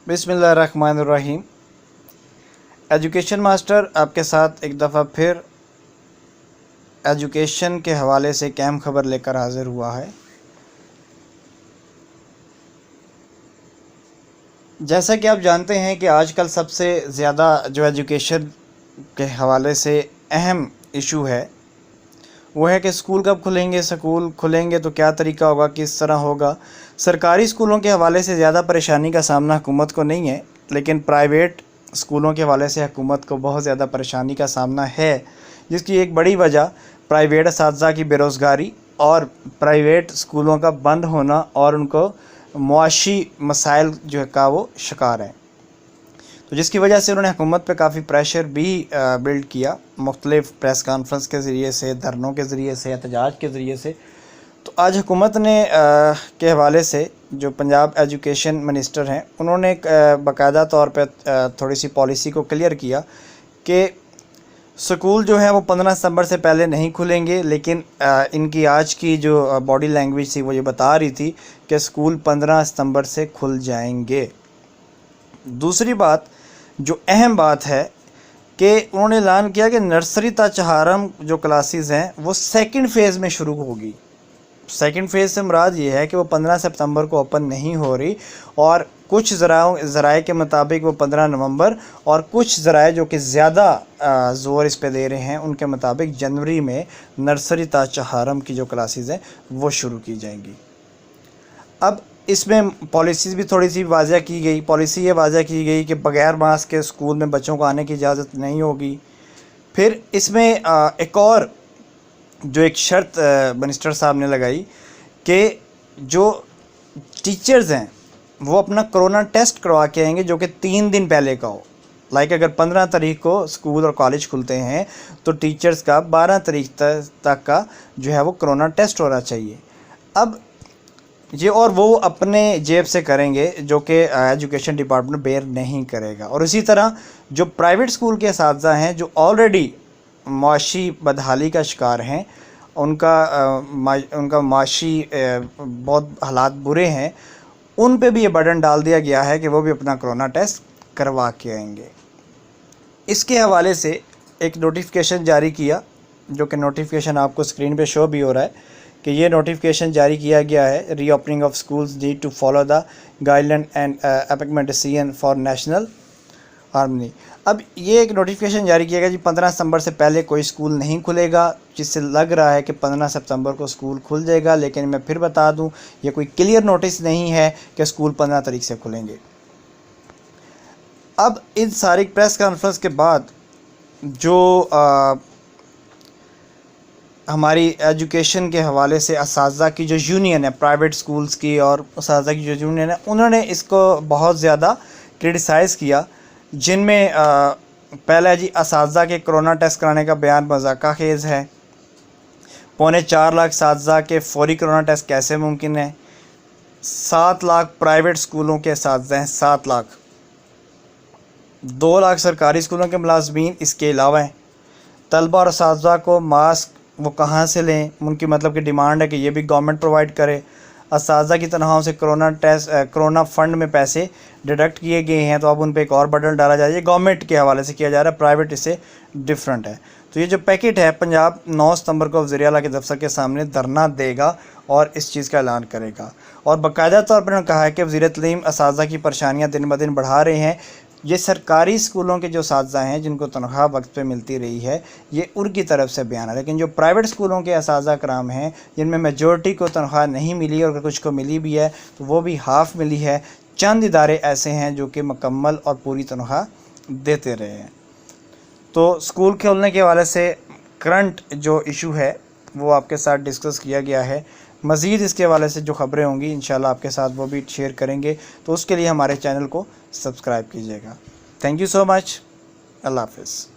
बिस्मिल्लाहिर्रहमानिर्रहीम। Education master आपके साथ एक दफ़ा फिर एजुकेशन के हवाले से एक अहम खबर लेकर हाज़िर हुआ है। जैसा कि आप जानते हैं कि आजकल सबसे ज़्यादा जो एजुकेशन के हवाले से अहम इशू है वो है कि स्कूल कब खुलेंगे, स्कूल खुलेंगे तो क्या तरीका होगा, किस तरह होगा। सरकारी स्कूलों के हवाले से ज़्यादा परेशानी का सामना हुकूमत को नहीं है, लेकिन प्राइवेट स्कूलों के हवाले से हुकूमत को बहुत ज़्यादा परेशानी का सामना है, जिसकी एक बड़ी वजह प्राइवेट असातिज़ा की बेरोज़गारी और प्राइवेट स्कूलों का बंद होना और उनको मुआशी मसाइल जो है का वो शिकार है। तो जिसकी वजह से उन्होंने हुकूमत पे काफ़ी प्रेशर भी बिल्ड किया, मुख्तलिफ़ प्रेस कॉन्फ्रेंस के ज़रिए से, धरनों के ज़रिए से, एहतजाज के ज़रिए से। तो आज हुकूमत ने के हवाले से जो पंजाब एजुकेशन मिनिस्टर हैं उन्होंने बाकायदा तौर पे थोड़ी सी पॉलिसी को क्लियर किया कि स्कूल जो है वो 15 सितंबर से पहले नहीं खुलेंगे, लेकिन इनकी आज की जो बॉडी लैंग्वेज थी वो ये बता रही थी कि स्कूल 15 सितंबर से खुल जाएंगे। दूसरी बात जो अहम बात है कि उन्होंने ऐलान किया कि नर्सरी ता चहारम जो क्लासेस हैं वो सेकंड फ़ेज़ में शुरू होगी। सेकंड फ़ेज़ से मुराद ये है कि वो 15 सितंबर को ओपन नहीं हो रही, और कुछ ज़राए के मुताबिक वो 15 नवंबर, और कुछ ज़राए जो कि ज़्यादा ज़ोर इस पे दे रहे हैं उनके मुताबिक जनवरी में नर्सरी ता चहारम की जो क्लासेस हैं वो शुरू की जाएंगी। अब इसमें पॉलिसीज़ भी थोड़ी सी वाज़ह की गई। पॉलिसी ये वाज़ह की गई कि बग़ैर मास्क के स्कूल में बच्चों को आने की इजाज़त नहीं होगी। फिर इसमें एक और जो एक शर्त मिनिस्टर साहब ने लगाई कि जो टीचर्स हैं वो अपना कोरोना टेस्ट करवा के आएंगे जो कि 3 दिन पहले का हो। लाइक अगर 15 तारीख को स्कूल और कॉलेज खुलते हैं तो टीचर्स का 12 तारीख तक का जो है वो कोरोना टेस्ट होना चाहिए। अब ये और वो अपने जेब से करेंगे जो कि एजुकेशन डिपार्टमेंट बेयर नहीं करेगा। और इसी तरह जो प्राइवेट स्कूल के असातिज़ा हैं जो ऑलरेडी माशी बदहाली का शिकार हैं, उनका माशी बहुत हालात बुरे हैं, उन पे भी ये बर्डन डाल दिया गया है कि वो भी अपना कोरोना टेस्ट करवा के आएंगे। इसके हवाले से एक नोटिफिकेशन जारी किया, जो कि नोटिफिकेशन आपको स्क्रीन पे शो भी हो रहा है कि ये नोटिफिकेशन जारी किया गया है। Reopening of schools need to follow the guideline and एपिकमेंट डिसीजन फॉर नेशनल हार्मनी। अब ये एक नोटिफिकेशन जारी किया गया जी 15 सितंबर से पहले कोई स्कूल नहीं खुलेगा, जिससे लग रहा है कि 15 सितंबर को स्कूल खुल जाएगा। लेकिन मैं फिर बता दूं, ये कोई क्लियर नोटिस नहीं है कि स्कूल 15 तारीख से खुलेंगे। अब इन सारी प्रेस कॉन्फ्रेंस के बाद जो हमारी एजुकेशन के हवाले से असातिज़ा की जो यूनियन है, प्राइवेट स्कूल्स की और असातिज़ा की जो यूनियन है, उन्होंने इसको बहुत ज़्यादा क्रिटिसाइज़ किया। जिनमें पहला है जी असातिज़ा के कोरोना टेस्ट कराने का बयान मज़ाक़ा खेज़ है। 4.25 लाख असातिज़ा के फौरी कोरोना टेस्ट कैसे मुमकिन है। 7 लाख प्राइवेट स्कूलों के असातिज़ा हैं, 7 लाख। 2 लाख सरकारी स्कूलों के मुलाज़मीन इसके अलावा हैं। तलबा और असातिज़ा को मास्क वो कहाँ से लें, उनकी मतलब की डिमांड है कि ये भी गवर्नमेंट प्रोवाइड करे। असातिज़ा की तनख्वाहों से कोरोना फ़ंड में पैसे डिडक्ट किए गए हैं, तो अब उन पर एक और बर्डन डाला जाए। ये गवर्नमेंट के हवाले से किया जा रहा है, प्राइवेट इससे डिफरेंट है। तो ये जो पैकेट है, पंजाब 9 सितंबर को वज़ीर आला के दफ्तर के सामने धरना देगा और इस चीज़ का ऐलान करेगा। और बाकायदा तौर पर उन्होंने कहा है कि वज़ीर तालीम असातिज़ा की परेशानियाँ दिन ब दिन बढ़ा रहे हैं। ये सरकारी स्कूलों के जो असातिज़ा हैं जिनको तनख्वाह वक्त पे मिलती रही है, ये उनकी तरफ से बयान है। लेकिन जो प्राइवेट स्कूलों के असातिज़ा कराम हैं जिनमें मेजॉरिटी को तनख्वाह नहीं मिली, और अगर कुछ को मिली भी है तो वो भी हाफ़ मिली है। चंद इदारे ऐसे हैं जो कि मुकम्मल और पूरी तनख्वाह देते रहे हैं। तो स्कूल खोलने के हवाले से करंट जो इशू है वो आपके साथ डिस्कस किया गया है। मज़ीद इसके हवाले से जो ख़बरें होंगी इंशाल्लाह आपके साथ वो भी शेयर करेंगे, तो उसके लिए हमारे चैनल को सब्सक्राइब कीजिएगा। Thank you so much. अल्लाह हाफ़िज़।